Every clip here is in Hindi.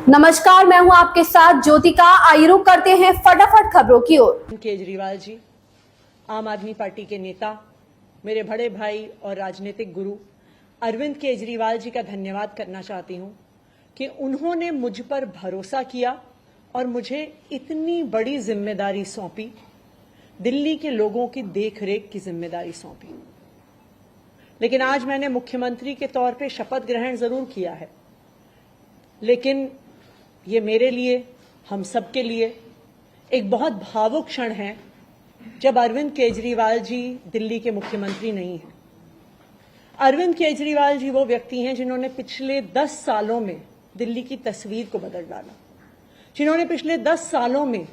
नमस्कार, मैं हूं आपके साथ ज्योतिका। आइए रुक करते हैं फटाफट खबरों की ओर। केजरीवाल जी, आम आदमी पार्टी के नेता, मेरे बड़े भाई और राजनीतिक गुरु अरविंद केजरीवाल जी का धन्यवाद करना चाहती हूं कि उन्होंने मुझ पर भरोसा किया और मुझे इतनी बड़ी जिम्मेदारी सौंपी, दिल्ली के लोगों की देखरेख की जिम्मेदारी सौंपी। लेकिन आज मैंने मुख्यमंत्री के तौर पे शपथ ग्रहण जरूर किया है, लेकिन ये मेरे लिए, हम सब के लिए एक बहुत भावुक क्षण है जब अरविंद केजरीवाल जी दिल्ली के मुख्यमंत्री नहीं हैं। अरविंद केजरीवाल जी वो व्यक्ति हैं जिन्होंने पिछले 10 सालों में दिल्ली की तस्वीर को बदल डाला, जिन्होंने पिछले 10 सालों में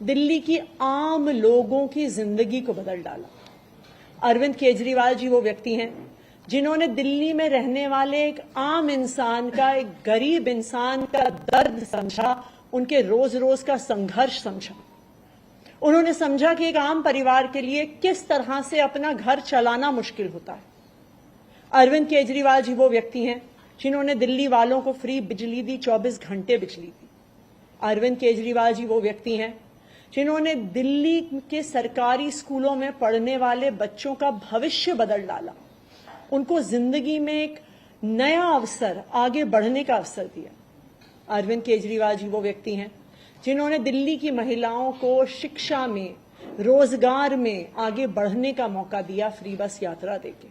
दिल्ली की आम लोगों की जिंदगी को बदल डाला। अरविंद केजरीवाल जी वो व्यक्ति हैं जिन्होंने दिल्ली में रहने वाले एक आम इंसान का, एक गरीब इंसान का दर्द समझा, उनके रोज रोज का संघर्ष समझा। उन्होंने समझा कि एक आम परिवार के लिए किस तरह से अपना घर चलाना मुश्किल होता है। अरविंद केजरीवाल जी वो व्यक्ति हैं जिन्होंने दिल्ली वालों को फ्री बिजली दी, 24 घंटे बिजली दी। अरविंद केजरीवाल जी वो व्यक्ति हैं जिन्होंने दिल्ली के सरकारी स्कूलों में पढ़ने वाले बच्चों का भविष्य बदल डाला, उनको जिंदगी में एक नया अवसर, आगे बढ़ने का अवसर दिया। अरविंद केजरीवाल जी वो व्यक्ति हैं जिन्होंने दिल्ली की महिलाओं को शिक्षा में, रोजगार में आगे बढ़ने का मौका दिया, फ्री बस यात्रा देके।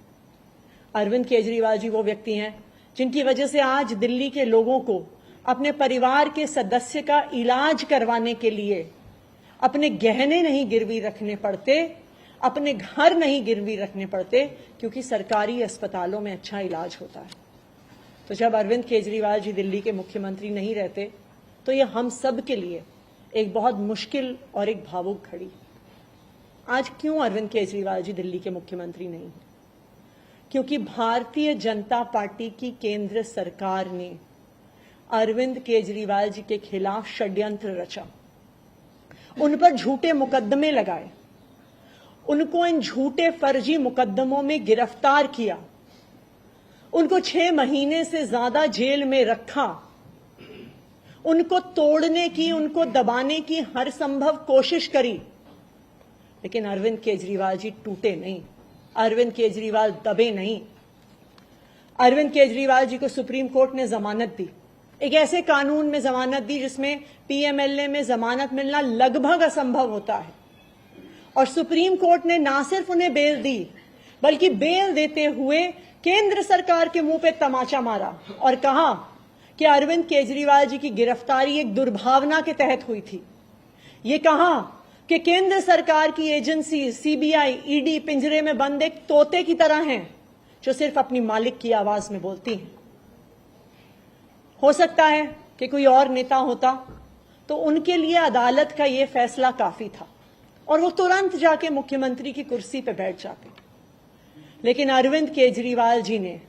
अरविंद केजरीवाल जी वो व्यक्ति हैं जिनकी वजह से आज दिल्ली के लोगों को अपने परिवार के सदस्य का इलाज करवाने के लिए अपने गहने नहीं गिरवी रखने पड़ते, अपने घर नहीं गिरवी रखने पड़ते, क्योंकि सरकारी अस्पतालों में अच्छा इलाज होता है। तो जब अरविंद केजरीवाल जी दिल्ली के मुख्यमंत्री नहीं रहते तो ये हम सब के लिए एक बहुत मुश्किल और एक भावुक घड़ी। आज क्यों अरविंद केजरीवाल जी दिल्ली के मुख्यमंत्री नहीं हैं? क्योंकि भारतीय जनता पार्टी की केंद्र सरकार ने अरविंद केजरीवाल जी के खिलाफ षड्यंत्र रचा, उन पर झूठे मुकदमे लगाए, उनको इन झूठे फर्जी मुकदमों में गिरफ्तार किया, उनको 6 महीने से ज्यादा जेल में रखा, उनको तोड़ने की, उनको दबाने की हर संभव कोशिश करी। लेकिन अरविंद केजरीवाल जी टूटे नहीं, अरविंद केजरीवाल दबे नहीं। अरविंद केजरीवाल जी को सुप्रीम कोर्ट ने जमानत दी, एक ऐसे कानून में जमानत दी जिसमें पीएमएलए में जमानत मिलना लगभग असंभव होता है, और सुप्रीम कोर्ट ने ना सिर्फ उन्हें बेल दी, बल्कि बेल देते हुए केंद्र सरकार के मुंह पे तमाचा मारा और कहा कि अरविंद केजरीवाल जी की गिरफ्तारी एक दुर्भावना के तहत हुई थी। ये कहा कि केंद्र सरकार की एजेंसी सीबीआई, ईडी पिंजरे में बंद एक तोते की तरह हैं जो सिर्फ अपनी मालिक की आवाज में बोलती हैं। हो सकता है कि कोई और नेता होता तो उनके लिए अदालत का यह फैसला काफी था और वो तुरंत जाके मुख्यमंत्री की कुर्सी पर बैठ जाते। लेकिन अरविंद केजरीवाल जी ने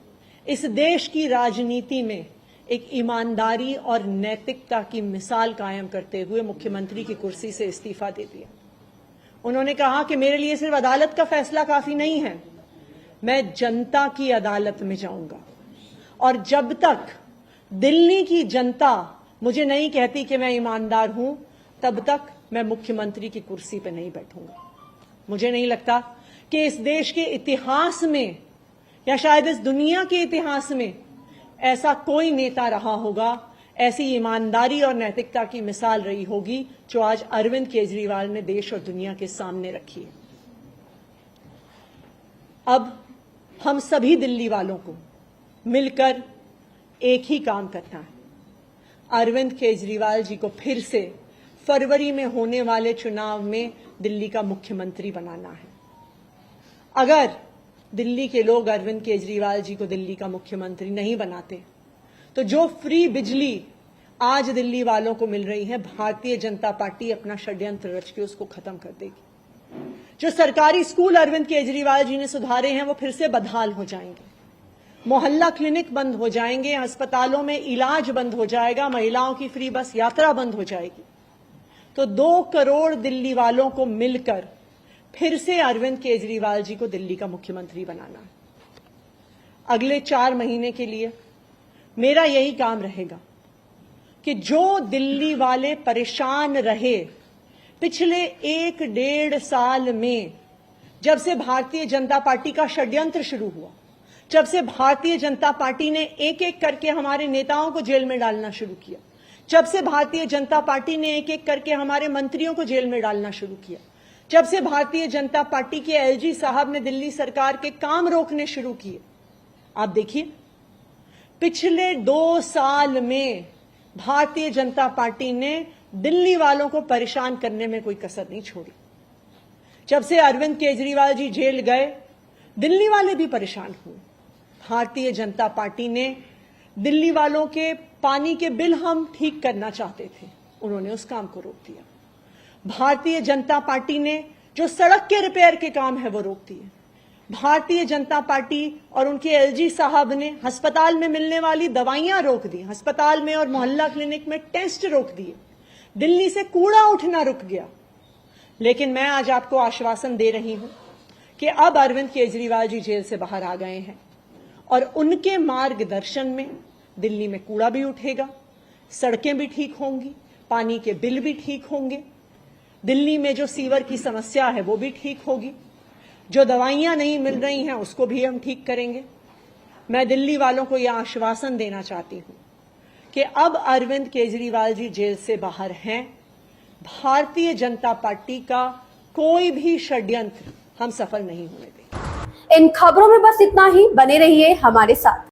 इस देश की राजनीति में एक ईमानदारी और नैतिकता की मिसाल कायम करते हुए मुख्यमंत्री की कुर्सी से इस्तीफा दे दिया। उन्होंने कहा कि मेरे लिए सिर्फ अदालत का फैसला काफी नहीं है, मैं जनता की अदालत में जाऊंगा, और जब तक दिल्ली की जनता मुझे नहीं कहती कि मैं ईमानदार हूं, तब तक मैं मुख्यमंत्री की कुर्सी पर नहीं बैठूंगा। मुझे नहीं लगता कि इस देश के इतिहास में या शायद इस दुनिया के इतिहास में ऐसा कोई नेता रहा होगा, ऐसी ईमानदारी और नैतिकता की मिसाल रही होगी जो आज अरविंद केजरीवाल ने देश और दुनिया के सामने रखी है। अब हम सभी दिल्ली वालों को मिलकर एक ही काम करना है, अरविंद केजरीवाल जी को फिर से फरवरी में होने वाले चुनाव में दिल्ली का मुख्यमंत्री बनाना है। अगर दिल्ली के लोग अरविंद केजरीवाल जी को दिल्ली का मुख्यमंत्री नहीं बनाते तो जो फ्री बिजली आज दिल्ली वालों को मिल रही है, भारतीय जनता पार्टी अपना षड्यंत्र रच के उसको खत्म कर देगी। जो सरकारी स्कूल अरविंद केजरीवाल जी ने सुधारे हैं वो फिर से बदहाल हो जाएंगे, मोहल्ला क्लिनिक बंद हो जाएंगे, अस्पतालों में इलाज बंद हो जाएगा, महिलाओं की फ्री बस यात्रा बंद हो जाएगी। तो 2 करोड़ दिल्ली वालों को मिलकर फिर से अरविंद केजरीवाल जी को दिल्ली का मुख्यमंत्री बनाना है। अगले 4 महीने के लिए मेरा यही काम रहेगा कि जो दिल्ली वाले परेशान रहे पिछले 1-1.5 साल में, जब से भारतीय जनता पार्टी का षड्यंत्र शुरू हुआ, जब से भारतीय जनता पार्टी ने एक एक करके हमारे नेताओं को जेल में डालना शुरू किया, जब से भारतीय जनता पार्टी ने एक एक करके हमारे मंत्रियों को जेल में डालना शुरू किया, जब से भारतीय जनता पार्टी के एलजी साहब ने दिल्ली सरकार के काम रोकने शुरू किए, आप देखिए पिछले 2 साल में भारतीय जनता पार्टी ने दिल्ली वालों को परेशान करने में कोई कसर नहीं छोड़ी। जब से अरविंद केजरीवाल जी जेल गए, दिल्ली वाले भी परेशान हुए। भारतीय जनता पार्टी ने दिल्ली वालों के पानी के बिल हम ठीक करना चाहते थे, उन्होंने उस काम को रोक दिया। भारतीय जनता पार्टी ने जो सड़क के रिपेयर के काम है वो रोक दिए। भारतीय जनता पार्टी और उनके एलजी साहब ने अस्पताल में मिलने वाली दवाइयां रोक दी, अस्पताल में और मोहल्ला क्लिनिक में टेस्ट रोक दिए, दिल्ली से कूड़ा उठना रुक गया। लेकिन मैं आज आपको आश्वासन दे रही हूं कि अब अरविंद केजरीवाल जी जेल से बाहर आ गए हैं और उनके मार्गदर्शन में दिल्ली में कूड़ा भी उठेगा, सड़कें भी ठीक होंगी, पानी के बिल भी ठीक होंगे, दिल्ली में जो सीवर की समस्या है वो भी ठीक होगी, जो दवाइयां नहीं मिल रही हैं उसको भी हम ठीक करेंगे। मैं दिल्ली वालों को यह आश्वासन देना चाहती हूं कि अब अरविंद केजरीवाल जी जेल से बाहर हैं, भारतीय जनता पार्टी का कोई भी षड्यंत्र हम सफल नहीं होने देंगे। इन खबरों में बस इतना ही, बने रहिए हमारे साथ।